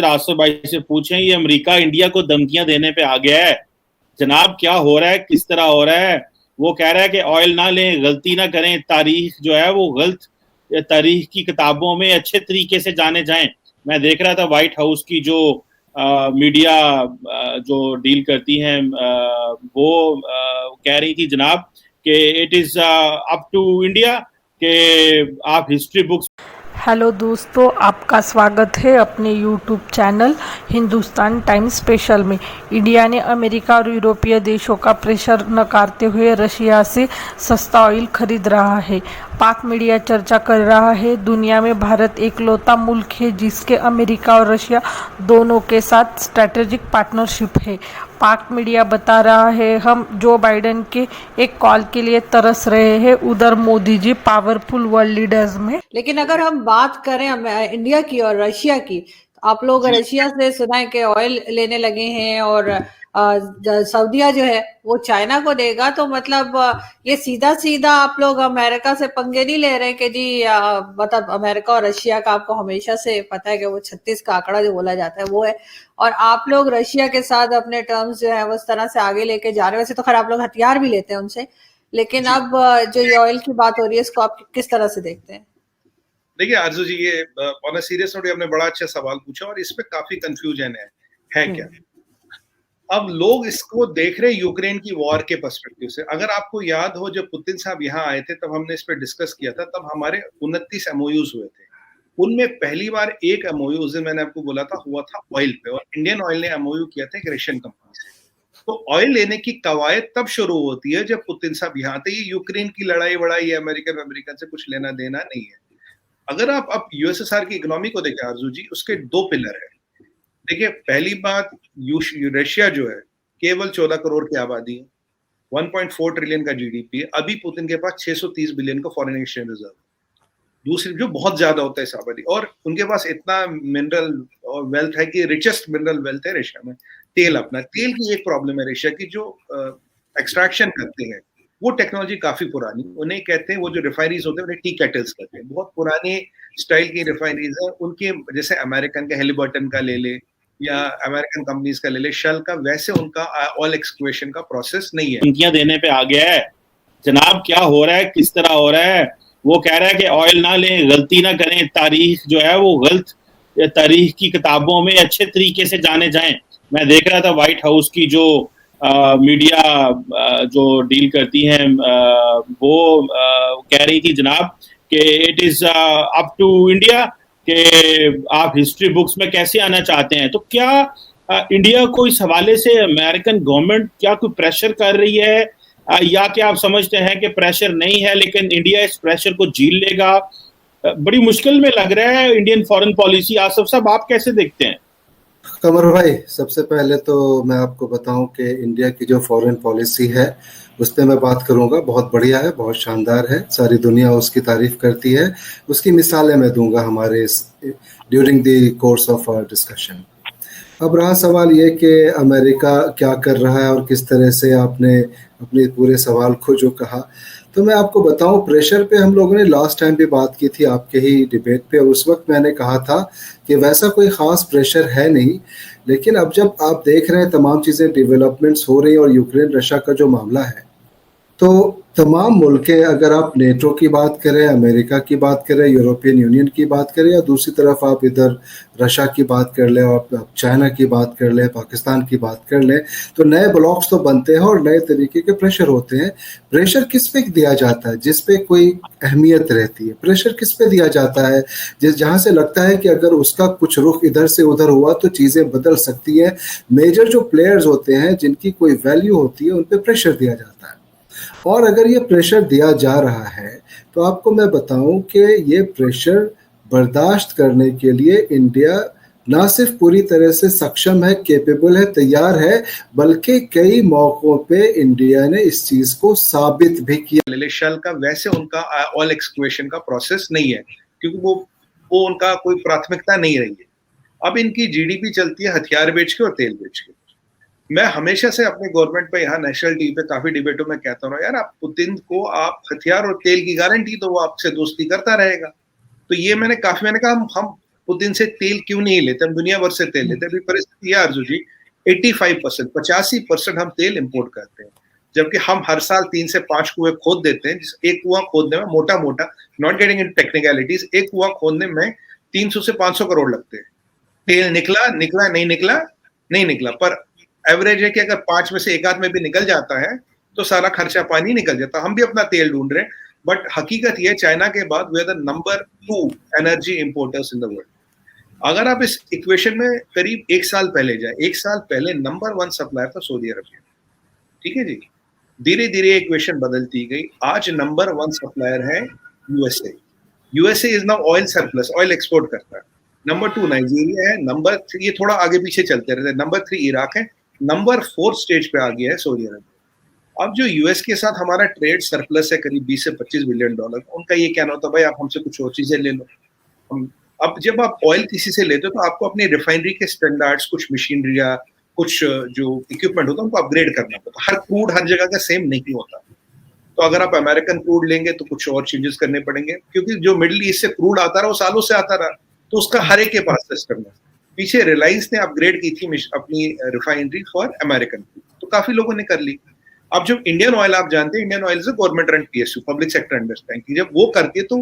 आसिफ भाई से पूछें, ये अमेरिका इंडिया को धमकियां देने पे आ गया है जनाब। क्या हो रहा है, किस तरह हो रहा है? वो कह रहा है कि ऑयल ना लें, गलती ना करें, तारीख जो है वो गलत तारीख की किताबों में अच्छे तरीके से जाने जाएं। मैं देख रहा था व्हाइट हाउस की जो मीडिया जो डील करती हैं वो कह रही थी जनाब कि it is up to India कि आप हिस्ट्री बुक्स। हेलो दोस्तों, आपका स्वागत है अपने YouTube channel Hindustan times special में। इंडिया ने अमेरिका और यूरोपीय देशों का प्रेशर नकारते हुए रशिया से सस्ता ऑयल खरीद रहा है। पाक मीडिया चर्चा कर रहा है, दुनिया में भारत एकलौता मुल्क है जिसके अमेरिका और रशिया दोनों के साथ स्ट्रैटेजिक पार्टनरशिप है। पाक मीडिया बता रहा है, हम जो बाइडेन के एक कॉल के लिए तरस रहे हैं, उधर Modi ji powerful world leaders में। लेकिन अगर हम बात करें इंडिया की और रशिया की, तो आप लोग रशिया से सुना है कि ऑयल लेने लगे हैं और सऊदीया जो है वो चाइना को देगा। तो मतलब ये सीधा सीधा आप लोग अमेरिका से पंगे नहीं ले रहे कि जी मतलब अमेरिका और रशिया का आपको हमेशा से पता है कि वो 36 का आंकड़ा जो बोला जाता है वो है, और आप लोग रशिया के साथ अपने टर्म्स जो है वो इस तरह से आगे लेके जा रहे हैं। वैसे तो खैर आप लोग हथियार भी लेते हैं उनसे, लेकिन अब जो ये ऑयल की बात हो रही है इसको आप किस तरह से देखते हैं? देखिए आरजू जी, ये ऑन अ सीरियस नोट आपने बड़ा अच्छा सवाल पूछा और इसमें काफी कंफ्यूजन है क्या? अब लोग इसको देख रहे हैं यूक्रेन की वॉर के पर्सपेक्टिव से। अगर आपको याद हो, जब पुतिन साहब यहाँ आए थे तब हमने इस पर डिस्कस किया था, तब हमारे 29 एमओयूज हुए थे। उनमें पहली बार एक एमओयू, उस दिन मैंने आपको बोला था, हुआ था ऑयल पे, और इंडियन ऑयल ने एमओयू किया था एक रशियन कंपनी से। तो ऑयल लेने की कवायद तब शुरू होती है जब पुतिन साहब यहाँ आते। ये यूक्रेन की लड़ाई वड़ाई अमेरिकन से कुछ लेना देना नहीं है। अगर आप अब यूएसएसआर की इकोनॉमी को देखें आरजू जी, उसके दो पिलर है। देखिए, पहली बात, रशिया जो है केवल 14 करोड़ की आबादी है, 1.4 ट्रिलियन का जीडीपी है। अभी पुतिन के पास 630 बिलियन का फॉरेन एक्सचेंज रिजर्व, दूसरी जो बहुत ज्यादा होता है इस आबादी, और उनके पास इतना मिनरल वेल्थ है कि रिचेस्ट मिनरल वेल्थ है रशिया में। तेल, अपना तेल की एक प्रॉब्लम है रशिया की, जो एक्सट्रैक्शन करते हैं वो टेक्नोलॉजी काफी पुरानी, उन्हें कहते हैं, वो जो रिफाइनरीज होते हैं उन्हें टी केटल्स कहते हैं, बहुत पुराने स्टाइल की रिफाइनरीज है उनके। जैसे अमेरिकन का हेलिबर्टन का ले ले या अमेरिकन कंपनीज का ले ले, शेल का, वैसे उनका ऑयल एक्सक्वेशन का प्रोसेस नहीं है। धमकियां देने पे आ गया है जनाब। क्या हो रहा है, किस तरह हो रहा है? वो कह रहा है कि ऑयल ना लें, गलती ना करें, तारीख जो है वो गलत तारीख की किताबों में अच्छे तरीके से जाने जाएं। मैं देख रहा था व्हाइट हाउस की जो मीडिया जो डील करती हैं वो कह रही थी जनाब कि it is up to India कि आप हिस्ट्री बुक्स में कैसे आना चाहते हैं। तो क्या इंडिया को इस हवाले से अमेरिकन गवर्नमेंट क्या कोई प्रेशर कर रही है, या क्या आप समझते हैं कि प्रेशर नहीं है लेकिन इंडिया इस प्रेशर को झेल लेगा? बड़ी मुश्किल में लग रहा है इंडियन फॉरेन पॉलिसी। आसिफ साहब, आप कैसे देखते हैं? कमर भाई, सबसे पहले तो मैं आपको बताऊं कि इंडिया की जो फॉरेन पॉलिसी है उस पर मैं बात करूंगा। बहुत बढ़िया है, बहुत शानदार है, सारी दुनिया उसकी तारीफ करती है। उसकी मिसालें मैं दूंगा हमारे during the course of our discussion. अब रहा सवाल ये कि अमेरिका क्या कर रहा है और किस तरह से आपने अपने पूरे सवाल को जो कहा, तो मैं आपको बताऊं, प्रेशर पे हम लोगों ने लास्ट टाइम भी बात की थी आपके ही डिबेट पे, और उस वक्त मैंने कहा था कि वैसा कोई ख़ास प्रेशर है नहीं। लेकिन अब जब आप देख रहे हैं तमाम चीज़ें डेवलपमेंट्स हो रही हैं और यूक्रेन रशिया का जो मामला है, तो तमाम मुल्क, अगर आप नेटो की बात करें, अमेरिका की बात करें, यूरोपियन यूनियन की बात करें, या दूसरी तरफ आप इधर रशिया की बात कर लें, और आप चाइना की बात कर लें, पाकिस्तान की बात कर लें, तो नए ब्लॉक्स तो बनते हैं और नए तरीके के प्रेशर होते हैं। प्रेशर किस पे दिया जाता है? जिस पे कोई अहमियत रहती है। प्रेशर किस पे दिया जाता है? जहाँ से लगता है कि अगर उसका कुछ रुख इधर से उधर हुआ तो चीज़ें बदल सकती हैं। मेजर जो प्लेयर्स होते हैं जिनकी कोई वैल्यू होती है, उन पे प्रेशर दिया जाता है। और अगर ये प्रेशर दिया जा रहा है तो आपको मैं बताऊं कि ये प्रेशर बर्दाश्त करने के लिए इंडिया ना सिर्फ पूरी तरह से सक्षम है, केपेबल है, तैयार है, बल्कि कई मौकों पे इंडिया ने इस चीज को साबित भी किया। ले शेल का, वैसे उनका ऑयल एक्सक्वेशन का प्रोसेस नहीं है, क्योंकि वो उनका कोई प्राथमिकता नहीं रही है। अब इनकी जीडीपी चलती है हथियार बेच के और तेल बेच के। मैं हमेशा से अपने गवर्नमेंट पे, यहाँ नेशनल टीवी पे काफी डिबेटों में कहता हूँ, यार आप पुतिन को आप हथियार और तेल की गारंटी, तो वो आपसे दोस्ती करता रहेगा। तो ये मैंने कहा पुतिन से तेल क्यों नहीं लेते, हम दुनिया भर से तेल लेते हैं। अभी परिस्थिति है अर्जुन जी, 85% 85% हम तेल इंपोर्ट करते हैं, जबकि हम हर साल 3 से 5 कुएं खोद देते हैं। एक कुआं खोदने में मोटा मोटा, नॉट गेटिंग इन टेक्निकलिटीज, एक कुआं खोदने में 300 से 500 करोड़ लगते हैं। तेल निकला नहीं निकला नहीं निकला, पर एवरेज है कि अगर 5 में से एक आध में भी निकल जाता है तो सारा खर्चा पानी निकल जाता। हम भी अपना तेल ढूंढ रहे हैं, बट हकीकत ये, चाइना के बाद we are the number 2 energy importers in the world. अगर आप इस इक्वेशन में करीब 1 साल पहले जाए, 1 साल पहले नंबर 1 सप्लायर था सऊदी अरबिया, ठीक है जी। धीरे धीरे इक्वेशन बदलती गई, आज नंबर 1 सप्लायर है USA. USA is now oil surplus, oil export करता है। नंबर 2 नाइजीरिया है, नंबर 3, ये थोड़ा आगे पीछे चलते रहते हैं, नंबर 3 इराक है, नंबर 4 स्टेज पे आ गया है सऊदी अरबिया। अब जो यूएस के साथ हमारा ट्रेड सरप्लस है करीब 20 से 25 बिलियन डॉलर, उनका ये कहना होता है भाई आप हमसे कुछ और चीजें ले लो। अब जब आप ऑयल किसी से लेते हो तो आपको अपनी रिफाइनरी के स्टैंडर्ड्स, कुछ मशीनरी या कुछ जो इक्विपमेंट होता है उनको अपग्रेड करना पड़ता है। हर क्रूड हर जगह का सेम नहीं होता। तो अगर आप अमेरिकन क्रूड लेंगे तो कुछ और चेंजेस करने पड़ेंगे, क्योंकि जो मिडिल ईस्ट से क्रूड आता रहा वो सालों से आता रहा, तो उसका हर एक के पास सिस्टम है। पीछे रिलायंस ने अपग्रेड की थी अपनी रिफाइनरी फॉर अमेरिकन, तो काफी लोगों ने कर ली। अब जब इंडियन ऑयल, आप जानते हैं Indian oil is government run PSU, public sector understanding, जब वो करती है तो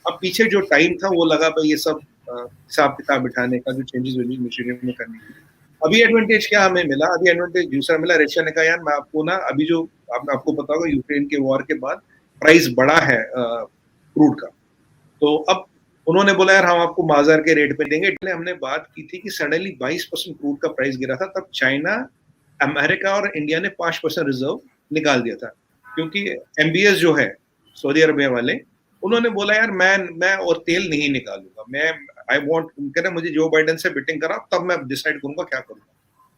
अब पीछे जो टाइम था वो लगा भाई ये सब हिसाब किताब बिठाने का, जो चेंजेस मशीनरी में करने की। अभी एडवांटेज क्या हमें मिला, अभी एडवांटेज दूसरा मिला, रशिया ने कहा यार मैं आपको ना, अभी जो आपको पता होगा यूक्रेन के वॉर के बाद प्राइस बढ़ा है क्रूड का, तो अब उन्होंने बोला यार हम आपको बाजार के रेट पे देंगे। इसलिए हमने बात की थी कि सडनली 22% क्रूड का प्राइस गिरा था, तब चाइना, अमेरिका और इंडिया ने 5% रिजर्व निकाल दिया था, क्योंकि एमबीएस जो है सऊदी अरबिया वाले, उन्होंने बोला यार मैं और तेल नहीं निकालूंगा, मैं आई वांट, कह रहे मुझे जो बाइडेन से बिटिंग करा तब मैं डिसाइड करूंगा क्या करूंगा।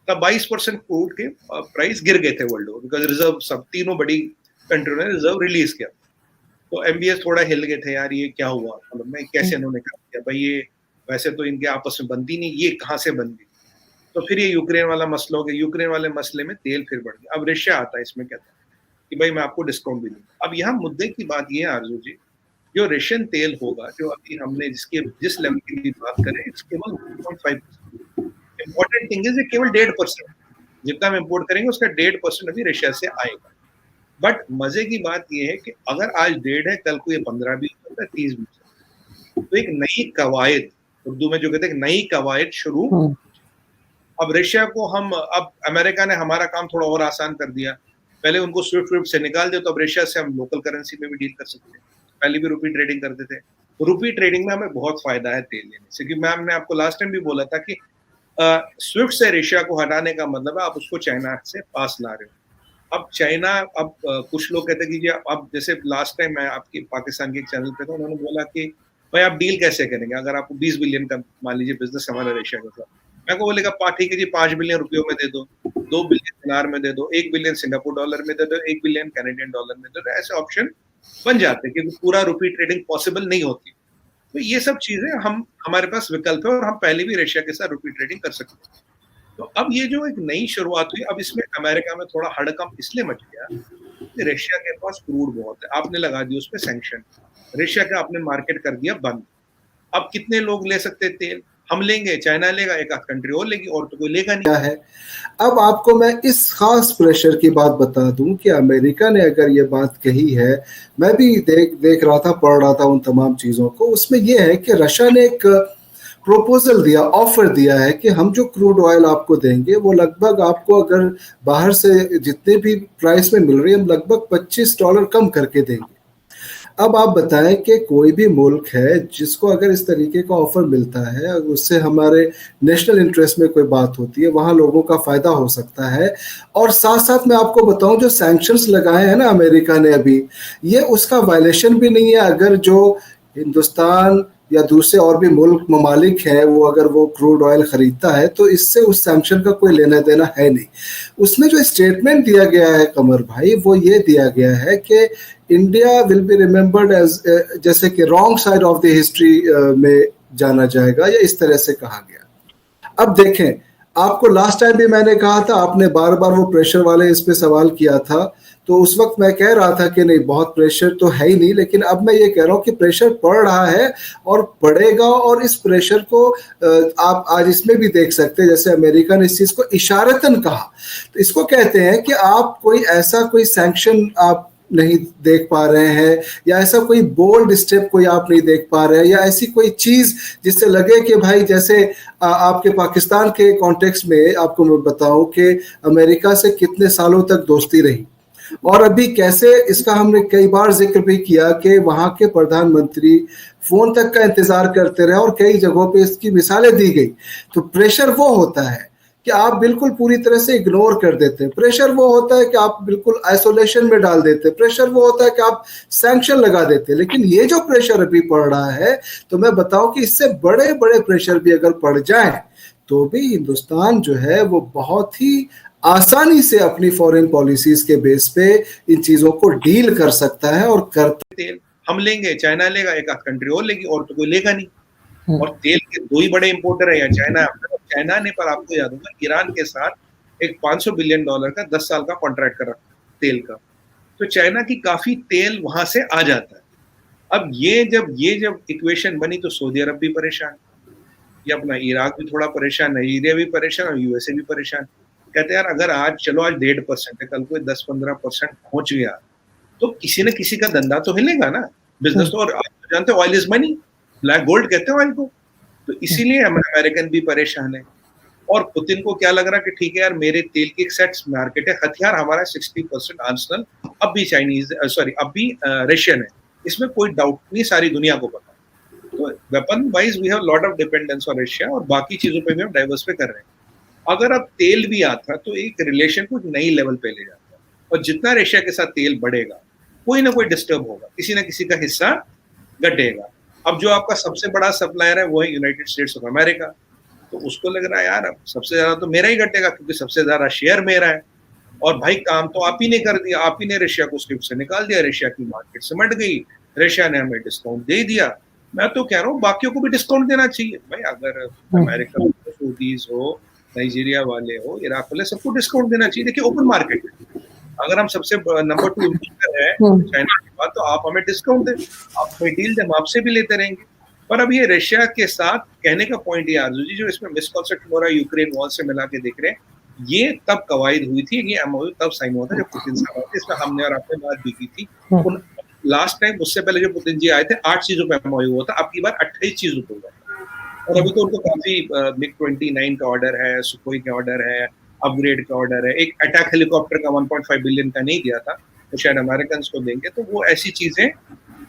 तब 22% क्रूड के प्राइस गिर गए थे वर्ल्ड ओवर, बिकॉज रिजर्व सब तीनों बड़ी कंट्रियों ने रिजर्व रिलीज किया। तो एमबीएस थोड़ा हिल गए थे यार, ये क्या हुआ, मतलब मैं कैसे इन्होंने कहा किया भाई, ये वैसे तो इनके आपस में बनती नहीं, ये कहाँ से बन गई। तो फिर ये यूक्रेन वाला मसला हो गया, यूक्रेन वाले मसले में तेल फिर बढ़ गया। अब रशिया आता है इसमें, कहता है कि भाई मैं आपको डिस्काउंट भी दूंगा। अब यहाँ मुद्दे की बात ये है आरजू जी, जो रशियन तेल होगा, जो अभी हमने जिस लेवल की भी बात करें, केवल 1.5%। इंपॉर्टेंट थिंग है केवल 1.5%, जितना हम इम्पोर्ट करेंगे उसका 1.5% अभी रशिया से आएगा। बट मजे की बात यह है कि अगर आज 1.5 है, कल को ये 15 भी हो सकता है, 30 भी हो सकता है। तो एक नई कवायद, उर्दू में जो कहते हैं नई कवायद शुरू। अब रशिया को हम, अब अमेरिका ने हमारा काम थोड़ा और आसान कर दिया, पहले उनको स्विफ्ट से निकाल दिया, तो अब रशिया से हम लोकल करेंसी में भी डील कर सकते हैं। पहले भी रुपी ट्रेडिंग करते थे, रुपी ट्रेडिंग में हमें बहुत फायदा है तेल लेने से, क्योंकि मैंने आपको लास्ट टाइम भी बोला था कि स्विफ्ट से रशिया को हटाने का मतलब है आप उसको चाइना से पास ला रहे हो। अब चाइना, अब कुछ लोग कहते हैं कि अब जैसे लास्ट टाइम मैं आपके पाकिस्तान के एक चैनल पे था, उन्होंने बोला कि भाई आप डील कैसे करेंगे अगर आपको 20 बिलियन का मान लीजिए बिजनेस हमारा रशिया के साथ। मैं को बोलेगा ठीक है जी, 5 बिलियन रुपयों में दे दो, 2 बिलियन दिनार में दे दो, 1 बिलियन सिंगापुर डॉलर में दे दो, 1 बिलियन कैनेडियन डॉलर में दे दो। ऐसे ऑप्शन बन जाते हैं, क्योंकि पूरा रुपी ट्रेडिंग पॉसिबल नहीं होती। तो ये सब चीजें हमारे पास विकल्प है, और हम पहले भी रशिया के साथ रुपी ट्रेडिंग कर सकते हैं। तो अब ये जो एक नई शुरुआत हुई, अब इसमें अमेरिका में थोड़ा हड़कंप इसलिए मच गया कि रशिया के पास क्रूड बहुत है, आपने लगा दिया उस पर सैंक्शन, रशिया का आपने मार्केट कर दिया बंद। अब कितने लोग ले सकते तेल, हम लेंगे, चाइना लेगा, एक आध कंट्री और लेगी, और तो कोई लेगा नहीं है। अब आपको मैं इस खास प्रेशर की बात बता दूं कि अमेरिका ने अगर ये बात कही है, मैं भी देख रहा था, पढ़ रहा था उन तमाम चीज़ों को, उसमें यह है कि रशिया ने एक प्रपोजल दिया, ऑफर दिया है कि हम जो क्रूड ऑयल आपको देंगे वो लगभग आपको, अगर बाहर से जितने भी प्राइस में मिल रही है, हम लगभग $25 कम करके देंगे। अब आप बताएं कि कोई भी मुल्क है जिसको अगर इस तरीके का ऑफर मिलता है, उससे हमारे नेशनल इंटरेस्ट में कोई बात होती है, वहाँ लोगों का फायदा हो सकता है। और साथ साथ मैं आपको बताऊं, जो सैंक्शंस लगाए हैं ना अमेरिका ने अभी, ये उसका वायलेशन भी नहीं है। अगर जो हिंदुस्तान या दूसरे और भी मुल्क ममालिक हैं, वो अगर वो क्रूड ऑयल खरीदता है तो इससे उस सैंक्शन का कोई लेना देना है नहीं। उसमें जो स्टेटमेंट दिया गया है कमर भाई, वो ये दिया गया है कि India will be remembered as, जैसे कि wrong side of the history में जाना जाएगा, या इस तरह से कहा गया। अब देखें, आपको लास्ट टाइम भी मैंने कहा था, आपने बार बार वो प्रेशर वाले इस पे सवाल किया था, तो उस वक्त मैं कह रहा था कि नहीं बहुत प्रेशर तो है ही नहीं, लेकिन अब मैं ये कह रहा हूँ कि प्रेशर पड़ रहा है और बढ़ेगा। और इस प्रेशर को आप आज इसमें भी देख सकते हैं, जैसे अमेरिका ने इस चीज को इशारतन कहा, तो इसको कहते हैं कि आप कोई ऐसा कोई सैंक्शन आप नहीं देख पा रहे हैं, या ऐसा कोई बोल्ड स्टेप कोई आप नहीं देख पा रहे हैं, या ऐसी कोई चीज जिससे लगे कि भाई जैसे आपके पाकिस्तान के कॉन्टेक्स्ट में आपको मैं बताऊं कि अमेरिका से कितने सालों तक दोस्ती रही, और अभी कैसे इसका हमने कई बार जिक्र भी किया कि वहां के प्रधानमंत्री फोन तक का इंतजार करते रहे और कई जगहों पे इसकी मिसालें दी गई। तो प्रेशर वो होता है कि आप बिल्कुल पूरी तरह से इग्नोर कर देते हैं, प्रेशर वो होता है कि आप बिल्कुल आइसोलेशन में डाल देते हैं, प्रेशर वो होता है कि आप सैंक्शन लगा देते हैं। लेकिन ये जो प्रेशर अभी पड़ रहा है, तो मैं बताऊं कि इससे बड़े बड़े प्रेशर भी अगर पड़ जाए तो भी हिंदुस्तान जो है वो बहुत ही आसानी से अपनी फॉरेन पॉलिसीज के बेस पे इन चीजों को डील कर सकता है और करता। तेल हम लेंगे, चाइना लेगा, एक आध कंट्री और लेगी, और तो कोई लेगा नहीं। और तेल के दो ही बड़े इंपोर्टर है, या चाइना ने, पर आपको याद होगा ईरान के साथ एक $500 बिलियन का 10 साल का कॉन्ट्रैक्ट कर रखा तेल का। तो चाइना की काफी तेल वहां से आ जाता है। अब ये जब इक्वेशन बनी तो सऊदी अरब भी परेशान, ये अपना इराक भी थोड़ा परेशान, नाइजीरिया भी परेशान और यूएसए भी परेशान। कहते हैं यार अगर आज चलो आज 1.5% है, कल को 10-15% पहुंच गया तो किसी न किसी का धंधा तो हिलेगा ना, बिजनेस तो। और आप जानते हो oil is money, black gold कहते हैं ऑयल को। तो इसीलिए अमेरिकन भी परेशान है। और पुतिन को क्या लग रहा है कि ठीक है यार मेरे तेल की एक सेट मार्केट है, हथियार हमारा 60% आर्सेनल अब भी चाइनीज अब भी रशियन है, इसमें कोई डाउट नहीं, सारी दुनिया को पता है। तो weapon wise we have lot of dependence on Russia, और बाकी चीजों पे भी हम डाइवर्सिफाई कर रहे हैं। अगर अब तेल भी आता तो एक रिलेशन को नई लेवल पे ले जाता है, और जितना रशिया के साथ तेल बढ़ेगा कोई ना कोई डिस्टर्ब होगा, किसी ना किसी का हिस्सा घटेगा। अब जो आपका सबसे बड़ा सप्लायर है वो है यूनाइटेड स्टेट्स ऑफ अमेरिका, तो उसको लग रहा है यार अब सबसे ज्यादा तो मेरा ही घटेगा, क्योंकि सबसे ज्यादा शेयर मेरा है। और भाई काम तो आप ही ने कर दिया, आप ही ने रशिया को स्विफ्ट से निकाल दिया, रशिया की मार्केट सिमट गई, रशिया ने हमें डिस्काउंट दे दिया। मैं तो कह रहा हूँ बाकियों को भी डिस्काउंट देना चाहिए भाई, अगर अमेरिका हो, सऊदीज हो, नाइजीरिया वाले हो, इराक वाले, सबको डिस्काउंट देना चाहिए। देखिए ओपन मार्केट है, अगर हम सबसे नंबर 2 इंपोर्टर है चाइना के बाद, तो आप हमें डिस्काउंट दें, आप कोई डील दें, हम आपसे भी लेते रहेंगे। पर अब ये रशिया के साथ कहने का पॉइंट ये आरजू जी, जो इसमें मिसकॉन्सेप्ट हो रहा है यूक्रेन वॉर से मिला के देख रहे हैं, ये तब कवायद हुई थी, ये एमओयू तब साइन हुआ था जब पुतिन साहब आए थे, इसमें हमने और आपने बात भी की थी। लास्ट टाइम उससे पहले जो पुतिन जी आए थे 8 चीजों पे एमओयू हुआ था, अब की बार 28 चीजों पे हुआ। और अभी तो उनको काफी MiG-29 का ऑर्डर है, सुखोई का ऑर्डर है, अपग्रेड का ऑर्डर है, एक अटैक हेलीकॉप्टर का 1.5 बिलियन का नहीं दिया था, तो शायद अमेरिकन को देंगे। तो वो ऐसी चीजें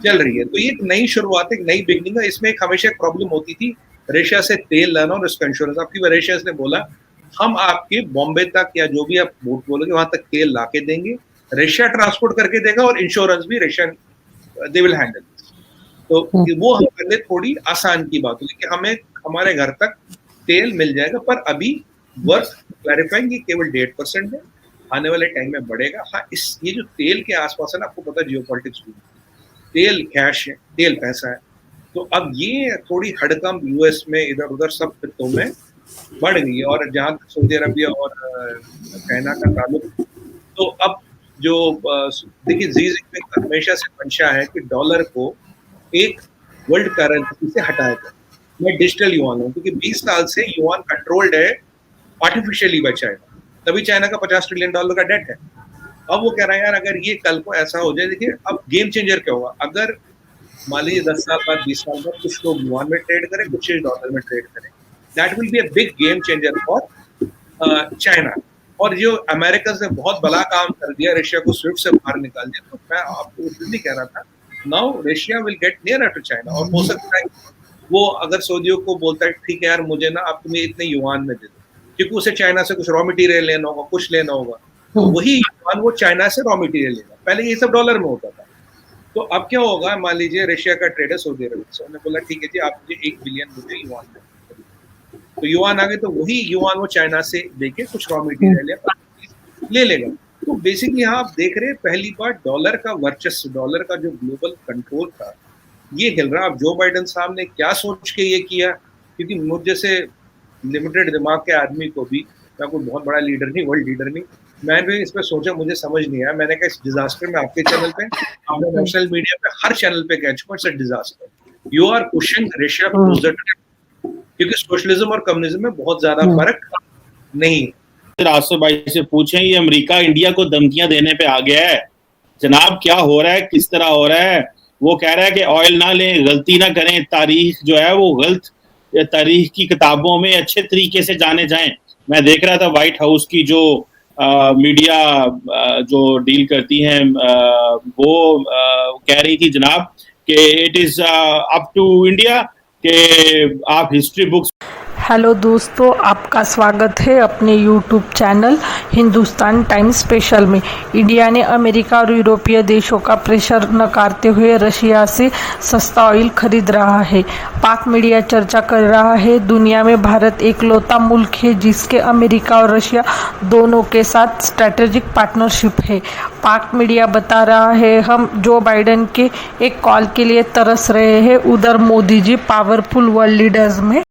चल रही है। तो ये एक नई शुरुआत, एक नई बिगनिंग है। इसमें एक हमेशा एक प्रॉब्लम होती थी रशिया से तेल लाना और उसका इंश्योरेंस। आपकी रशिया ने बोला हम आपके बॉम्बे तक या जो भी आप बोट बोलोगे वहां तक तेल ला के देंगे, रशिया ट्रांसपोर्ट करके देगा और इंश्योरेंस भी रशिया दे विल हैंडल। तो वो हमारे लिए थोड़ी आसान की बात होगी कि हमें हमारे घर तक तेल मिल जाएगा। पर अभी वर्थ क्लैरिफाइंग केवल 1.5% है, आने वाले टाइम में बढ़ेगा। हाँ, ये जो तेल के आसपास है ना, आपको पता है जियोपॉलिटिक्स भी, तेल कैश है, तेल पैसा है। तो अब ये थोड़ी हड़कंप यूएस में इधर उधर सब खित्तों में बढ़ गई है। और जहां तक सऊदी अरबिया और चाइना का ताल्लुक, तो अब जो देखिए जी जिनपिंग का हमेशा से मंशा है कि डॉलर को एक वर्ल्ड करेंसी से हटाया जाए। मैं डिजिटल युआन हूँ, क्योंकि 20 साल से युआन कंट्रोल्ड है आर्टिफिशियली बाय चाइना, तभी चाइना का $50 ट्रिलियन का डेट है। अब वो कह रहा है यार अगर ये कल को ऐसा हो जाए, देखिए अब गेम चेंजर क्या होगा, अगर मान लीजिए 10 साल बाद 20 साल बाद कुछ लोग युआन में ट्रेड करें, कुछ डॉलर में ट्रेड करें, that will be a big game changer for China. और जो अमेरिका ने बहुत बड़ा काम कर दिया, रशिया को स्विफ्ट से बाहर निकाल दिया, तो मैं आपको उस दिन भी कह रहा था now Russia will get near to China. और हो सकता है वो अगर सऊदियों को बोलता है ठीक है यार मुझे ना आप तुम्हें इतने युआन में दे दो, क्योंकि उसे चाइना से कुछ रॉ मटेरियल लेना होगा, कुछ लेना होगा, तो वही युआन वो चाइना से रॉ मटेरियल लेगा। पहले ये सब डॉलर में होता था। तो अब क्या होगा, मान लीजिए रशिया का ट्रेडर सऊदी अरब से, उन्होंने बोला ठीक है जी आप मुझे 1 बिलियन मुझे युआन में, तो युआन आ गए, तो वही युआन वो चाइना से देके कुछ रॉ मटेरियल ले लेगा। तो बेसिकली यहाँ आप देख रहे हैं पहली बार डॉलर का वर्चस्व, डॉलर का जो ग्लोबल कंट्रोल था ये हिल रहा। अब जो बाइडेन साहब ने क्या सोच के ये किया, क्योंकि मुझ जैसे लिमिटेड दिमाग के आदमी को भी, मैं कोई बहुत बड़ा लीडर नहीं, वर्ल्ड लीडर नहीं, मैं भी इस पर सोचा, मुझे समझ नहीं आया। मैंने कहा इस डिजास्टर में आपके चैनल पे, आपने नेशनल मीडिया पे, हर चैनल पे कह चुका, it's a disaster, you are pushing Russia closer to, क्योंकि सोशलिज्म और कम्युनिज्म में बहुत ज्यादा फर्क नहीं। राष्ट्र भाई से पूछें, ये अमेरिका इंडिया को धमकियां देने पे आ गया है जनाब, क्या हो रहा है, किस तरह हो रहा है? वो कह रहा है कि ऑयल ना लें, गलती ना करें, तारीख जो है वो गलत, तारीख की किताबों में अच्छे तरीके से जाने जाएं। मैं देख रहा था व्हाइट हाउस की जो मीडिया जो डील करती हैं वो कह रही थी जनाब कि it is up to India कि आप हिस्ट्री बुक्स। हेलो दोस्तों, आपका स्वागत है अपने YouTube channel Hindustan times special में। इंडिया ने अमेरिका और यूरोपीय देशों का प्रेशर नकारते हुए रशिया से सस्ता ऑयल खरीद रहा है। पाक मीडिया चर्चा कर रहा है, दुनिया में भारत एकलौता मुल्क है जिसके अमेरिका और रशिया दोनों के साथ स्ट्रैटेजिक पार्टनरशिप है। पाक मीडिया बता रहा है, हम जो बाइडेन के एक कॉल के लिए तरस रहे हैं, उधर Modi ji powerful world leaders में